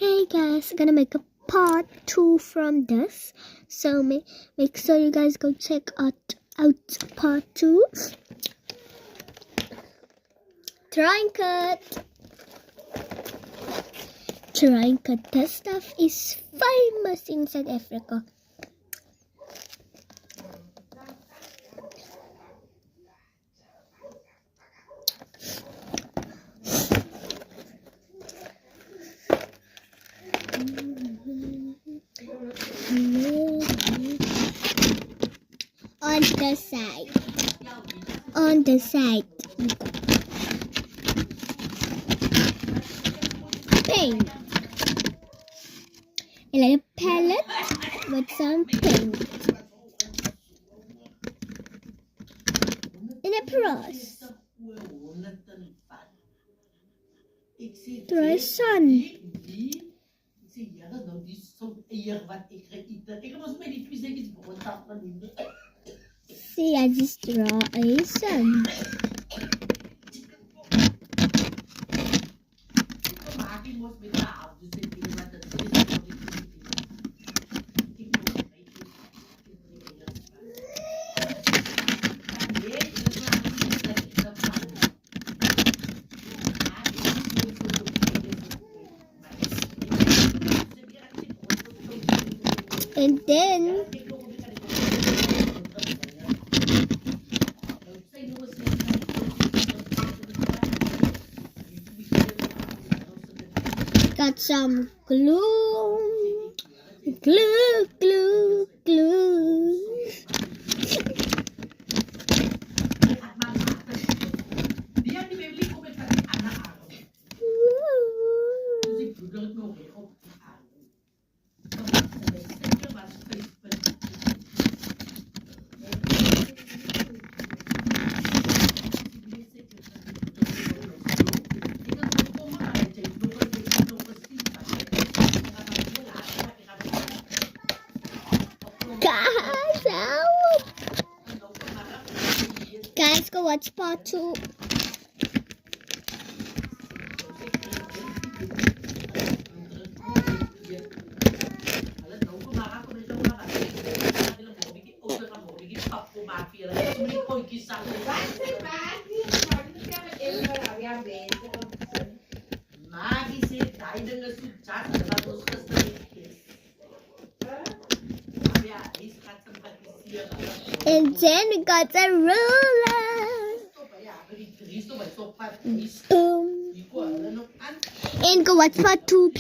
Hey guys, I'm gonna make a part 2 from this, so make sure you guys go check out part 2. Try and cut. This stuff is famous in South Africa. On the side, paint. And like a palette with some paint. And a brush. Try sun. See, I just draw a sun. And then got some glue. Guys, go watch part 2. And then we got a ruler. Boom. And go watch part 2, please.